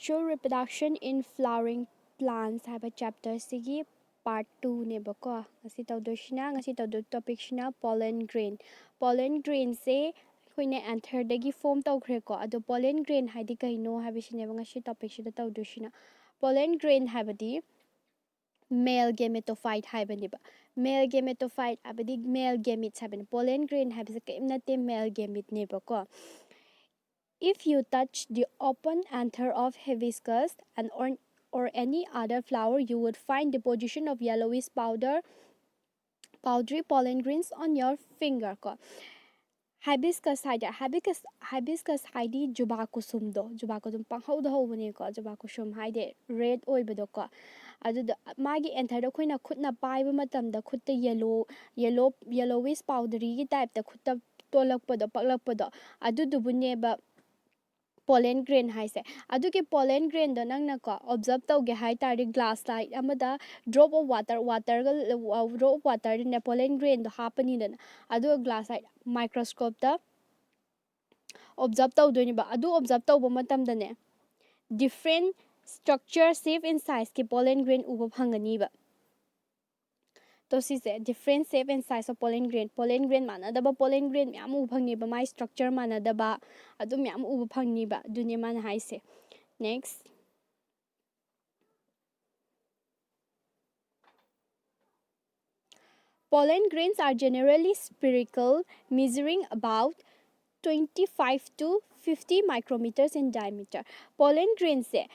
Sexual reproduction in flowering plants haiba chapter sigi part 2 nebako ngasi tawdoshina ngasi tawdo topic shina pollen grain. Pollen grain se khoine anther dagi form tawkhre ko ado pollen grain haidi kaino habisine ngasi topic shida tawdoshina. Pollen grain haibadi male gametophyte haibaniba. Male gametophyte abadi male gametes haibani. Pollen grain haibise kaimnate male gamete nebako. If you touch the open anther of hibiscus and or any other flower, you would find deposition of yellowish powdery pollen grains on your finger. Hibiscus haidi juba kusum do juba kusum pangho do hobane ko juba kusum haide red oibado ko adu magi anther do khoina khutna paiba matamda khutta yellowish powdery gi type da khutta tolakpado paklakpado adu dubuneba pollen grain haise aduki pollen grain do nang nako observe tawge hai tari glass light amada drop of water drop of water ne pollen grain do hapani dan adu glass light microscope da observe tawdoni ba adu observe tawba matam da ne different structure shape and size ki pollen grain uba phangani ba to si se different shape and size of pollen grain mana da ba pollen grain myam u phangni ba my structure mana da ba adu myam u phangni ba dunia mana hai se. Next, pollen grains are generally spherical, measuring about 25 to 50 micrometers in diameter. Pollen grains se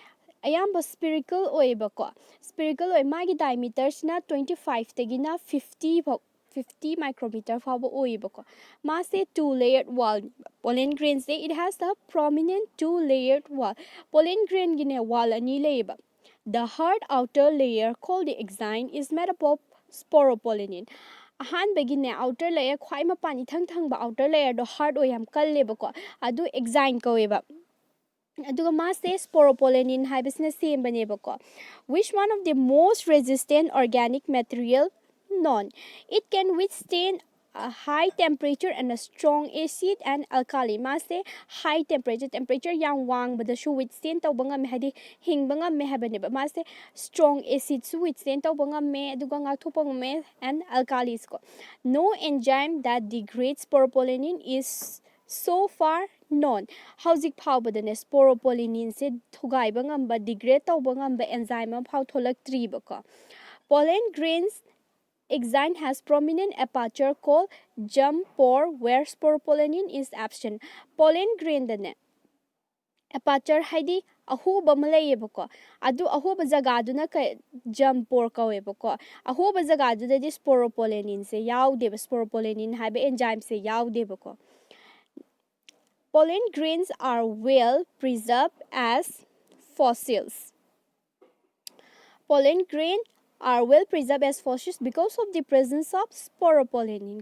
ayamba spherical oibako spherical oi magi diameters na 25 tagina 50 micrometer fabo oibako mase two layered wall. Pollen grain se it has a prominent two layered wall. Pollen grain gine wall ani leiba. The hard outer layer called the exine is made up of sporopollenin. Ahan begin outer layer khwai ma pani thang ba outer layer do hard oyam kalle bako adu exine ko eba aduga mase sporopollenin haibisne same banebako. Which one of the most resistant organic material? None. It can withstand a high temperature and a strong acid and alkali. Mase high temperature yang wang bada shu withstand taw banga me hadi hing banga me habaneba. Mase strong acid su withstand taw banga me aduga nga thupang me and alkalis ko. No enzyme that degrades sporopollenin is so far known. Hauzik phau badane sporopollenin se thugai bangamba degrade taw bangamba enzyme phau tholak tri bako. Pollen grains exine has prominent aperture called jump pore where sporopollenin is absent. Pollen grain dane aperture haidi ahuba malayebako adu ahuba jaga duna ka jump pore kawebako ahuba jaga du de sporopollenin se yaude sporopollenin habe enzyme se yaude bako. Pollen grains are well preserved as fossils. Pollen grains are well preserved as fossils because of the presence of sporopollenin.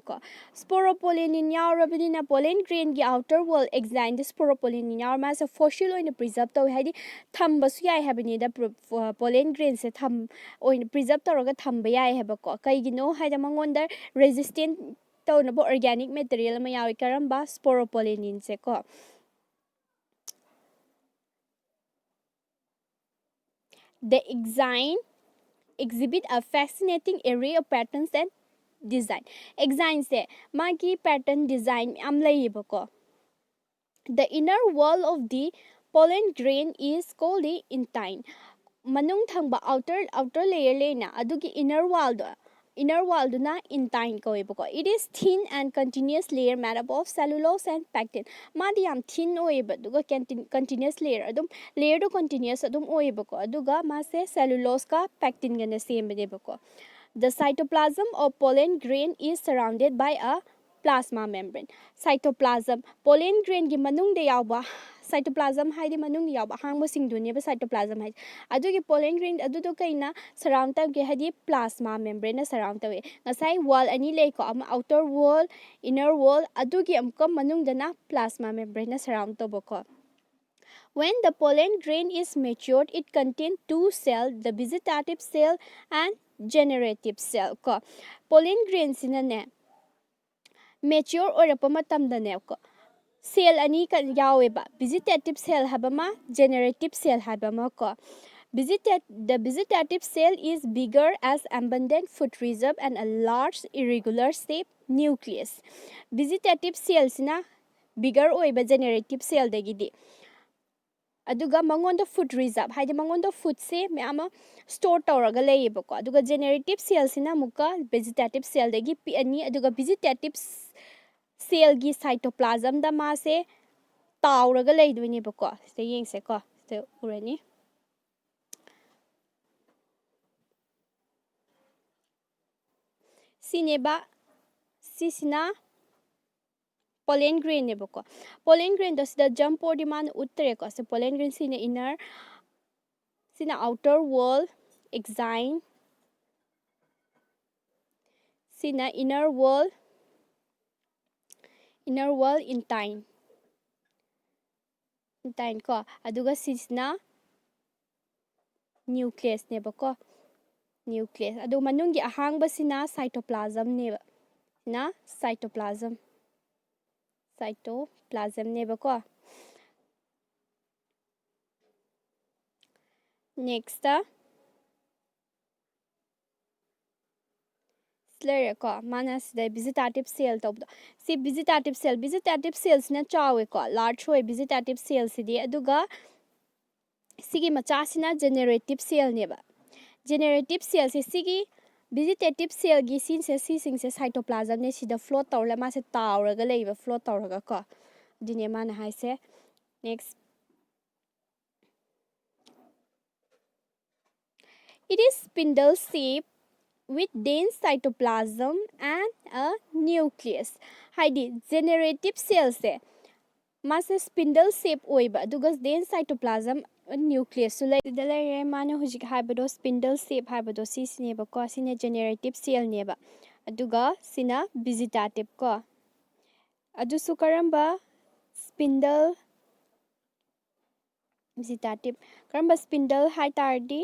Sporopollenin yaurabinina pollen grain gi outer wall exine the sporopollenin yaur mas a fossil oina preserve taw haidi thambasu yai habini da pollen grain se tham oina preserve tawraga thamba yai habako kaigino haida mangonda resistant tawnabo organic material ma yawi karamba sporopollenin se ko. The exine exhibit a fascinating array of patterns and design. Exine se magi pattern design am layibako. The inner wall of the pollen grain is called the intine. Manung thangba outer layer lena adugi inner wall do na intine ko ibako. It is thin and continuous layer made up of cellulose and pectin. Madi am thin oiba duga continuous layer adum layer do continuous adum oibako aduga mase cellulose ka pectin gane same bako. The cytoplasm of pollen grain is surrounded by a plasma membrane. Cytoplasm pollen grain gi manung de yawba cytoplasm haidi manung yawba hangbo singduni ba cytoplasm hai adugi pollen grain adudo kaina surround ta ge hadi plasma membrane na surround ta we ngasai wall ani lei ko am outer wall inner wall adugi amko manung dana plasma membrane na surround to boko. When the pollen grain is matured, it contains two cells, the vegetative cell and generative cell. Pollen grains in a mature or a pomatam the cell ani kan yaweba vegetative cell habama generative cell habama ko the vegetative cell is bigger as abundant food reserve and a large irregular shaped nucleus vegetative cells na bigger oiba generative cell dagidi aduga mangonda food reserve haide mangonda food se me ama store tawraga leyebako aduga generative cells na muka vegetative cell dagi pi ani aduga vegetative cell gi cytoplasm da ma se tawraga leidoine bako se yengse ko se urani sineba sisina pollen grain ne bako pollen grain da sida germ pore demand uttere ko se pollen grain sine inner sina outer wall exine sina inner wall intine ko aduga sisna nucleus ne bako nucleus adu manungi ahangba sina cytoplasm ne na cytoplasm ne bako next slur ko mana sida vegetative cell to si vegetative cells na chawe ko large hoy vegetative cells di aduga sigi macha sina generative cell ne ba generative cell se sigi vegetative cell gi sin se si sing se cytoplasm ne sida float tawla ma se tawraga leiba float tawraga ko dine mana hai se next it is spindle shape with dense cytoplasm and a nucleus haidi generative cells se mase spindle shape oiba aduga dense cytoplasm nucleus su lay mana hujik haibado spindle shape haibado si sineba ko sine generative cell neba aduga sina vegetative ko adu su karamba spindle vegetative karamba spindle hai tardi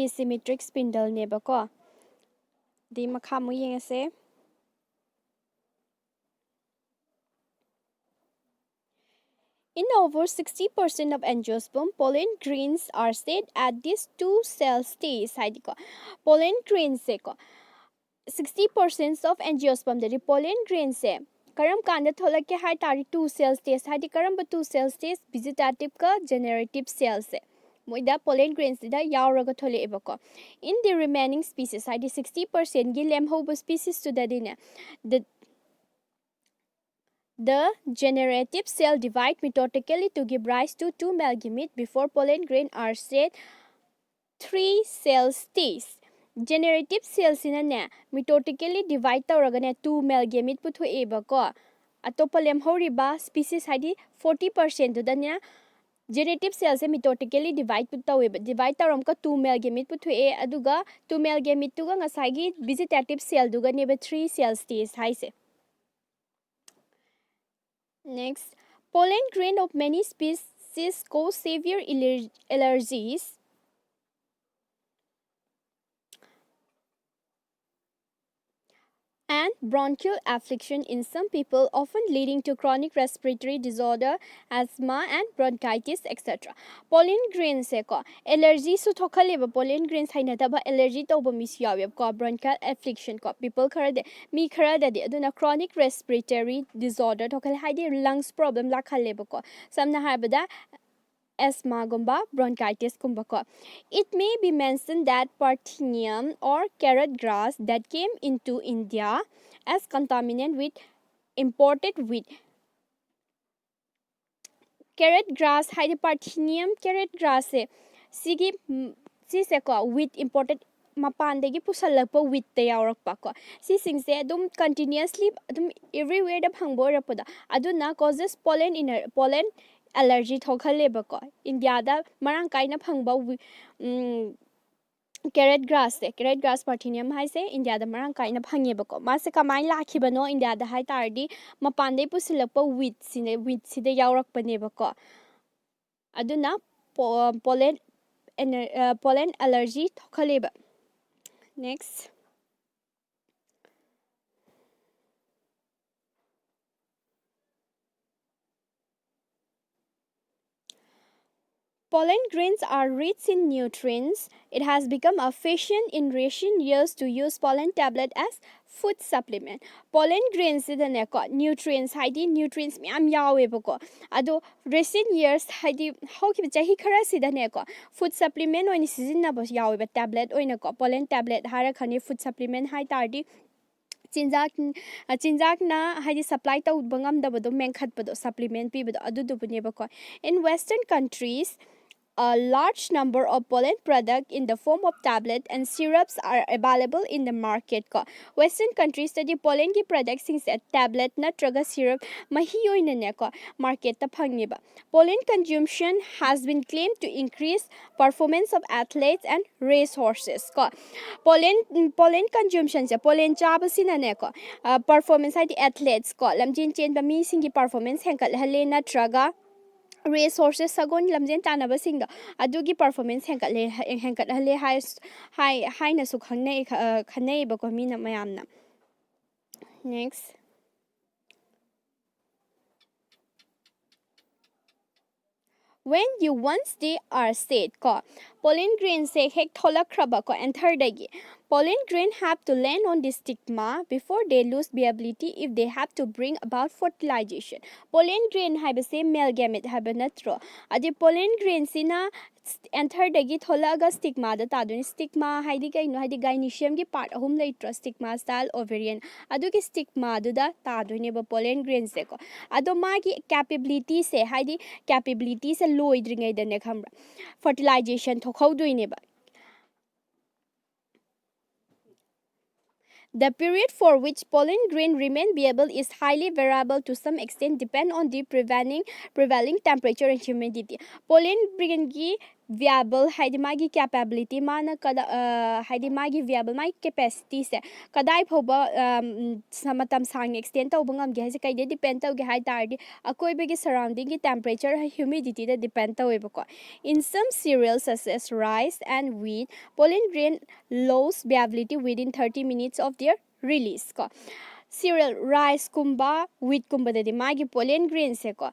asymmetric spindle neba ko di makhamu yengase in over 60% of angiosperm, pollen grains are set at this two cell stage. Pollen grains se ko 60% of angiosperm the pollen grains se karam kanda thola ke hai tari two cell stage hadi karam ba two cell stage vegetative ka generative cells se moida pollen grains da yauraga thole ebako in the remaining species hadi 60% gi lemhoba species to dadine the generative cell divide mitotically to give rise to two male gametes before pollen grain are set three cell stage. Generative cells in a mitotically divide the two male gamete put to eba ko. Atopolem horiba species hidi 40% to the generative cells mitotically divide put the divide the two male gamete put to a aduga two male gamete to a sagi vegetative cell duga neba three cell stage high se. Next, pollen grain of many species cause severe allergies and bronchial affliction in some people, often leading to chronic respiratory disorder, asthma, and bronchitis, etc. Pollen grains ko allergy su thokaleba pollen grains hainataba allergy toba misyaweb ko bronchial affliction ko people kharade mi kharada de aduna chronic respiratory disorder thokal haide lungs problem la khaleba ko samna habada asthma gumba bronchitis gumba ko. It may be mentioned that Parthenium or carrot grass that came into India as contaminant with imported wheat. Carrot grass haide Parthenium carrot grass se sigi se ko wheat imported mapandagi pusalakpa wheat te yaurakpa ko si singse adum continuously adum everywhere da phangbo rapada aduna causes pollen allergy thokaleba ko India da marang kaina phangba carrot grass Parthenium hai se India da marang kaina phangeba ko ma se kamai lakhibano India da hai tardi mapande pusilakpa wheat side yaurakpa neba ko aduna pollen allergy thokaleba. Next, Pollen grains are rich in nutrients. It has become a fashion in recent years to use pollen tablet as food supplement. Pollen grains sidaneko nutrients haidi nutrients myam yawebako. Ado recent years haidi hawkiba chahi khara sidaneko food supplement oini sizinna bos yaweba tablet oinako pollen tablet hara khani food supplement hai tardi चिंजाक ना हाइदि supply तौबा ngamdabado mengkhatpado supplement pibado adudubunebako in western countries a large number of pollen products in the form of tablet and syrups are available in the market ko western countries study pollen ki products sing se tablet natraga syrup mahi oina ne ko market ta phangiba pollen consumption has been claimed to increase performance of athletes and race horses ko pollen consumption se pollen chaba sina ne ko performance hai athletes ko lamjin chen ba mi sing ki performance henkal hale natraga resources sagon lamjen tanaba singda adugi performance henkat hale high na su khanei ba ko mina mayamna next when you once they are said ko pollen grain se hek thola kraba ko enter dagi pollen grain have to land on the stigma before they lose viability if they have to bring about fertilization pollen grain have se male gamete have natro adi pollen grain sina enter dagi thola aga stigma da taduni stigma haidi kai no haidi gynecium gi part ahum leitro stigma style ovarian adu ki stigma du da taduni ba pollen grain se ko ado ma gi capability se haidi capability se loidringai da ne khambra fertilization thokhoduine ba the period for which pollen grain remain viable is highly variable to some extent depend on the prevailing temperature and humidity pollen grain gi viable haidi magi capability mana kada haidi magi viable mai capacity se kadai phoba samatam sang extend tawba ngam ge haise kaide depend taw ge hai tardi akoi begi surrounding gi temperature humidity da depend taweba ko in some cereals such as rice and wheat pollen grain lose viability within 30 minutes of their release ko cereal rice kumba wheat kumba da magi pollen grain se ko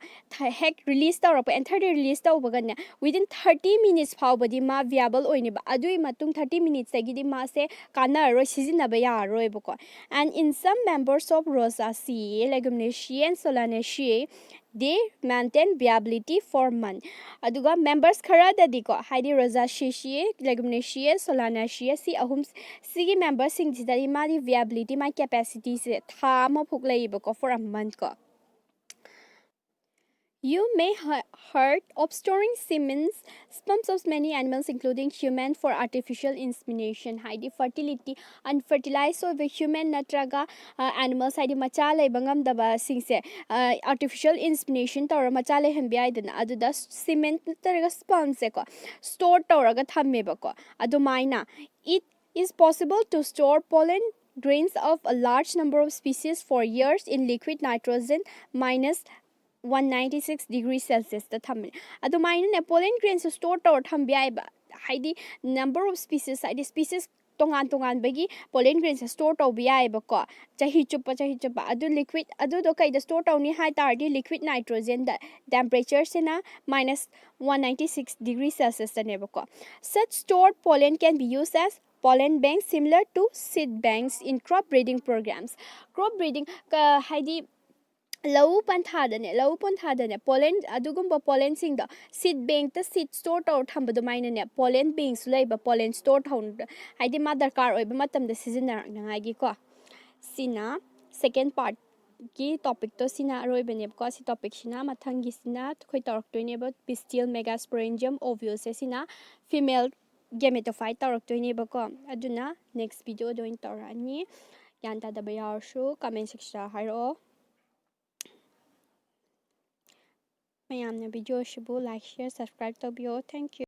hek release tawra and 30 release tawba ganna within 30 minutes phawbadi ma viable oine ba adui matung 30 minutes tagi di ma se kana ro sizina ba ya roi ba ko and in some members of Rosaceae leguminaceae and Solanaceae they maintain viability for months aduga members khara dadi ko haidi Rosaceae leguminaceae Solanaceae si ahum sigi members sing jidari mari viability my capacity se tha ma phuk lai ba ko for a month ko you may heard of storing semen's sperms of many animals, including human, for artificial insemination. Haidi fertility, unfertilized so the human natraga animals haidi machale bangam daba singse artificial insemination tawra machale hembia idana aduda semen natraga sperm se ko store tawraga thamme ba ko adumaina it is possible to store pollen grains of a large number of species for years in liquid nitrogen minus 196 degrees Celsius the thumb. Adumain pollen grains store or thumbiaiba. Heidi number of species, Heidi species tongan bagi pollen grains store to biaiba ko. Chahi chupa adu liquid adu dokai the store only high tardy liquid nitrogen the temperature sina minus 196 degrees Celsius the nebako. Such stored pollen can be used as pollen banks similar to seed banks in crop breeding programs. Crop breeding Heidi lau panthadane pollen adugumba pollen sing the seed bank the seed store out hambadu maina pollen banks leiba pollen store town haidi mother car oiba matam the season nangai ko sina second part ki topic to sina roibene ko si topic sina mathangi sina khoi torok toine ba pistil megasporangium ovules sina female gametophyte torok toine ba ko aduna next video doin torani yanta da bayar shu comment section hairo mayamna video shibu like share subscribe to bio thank you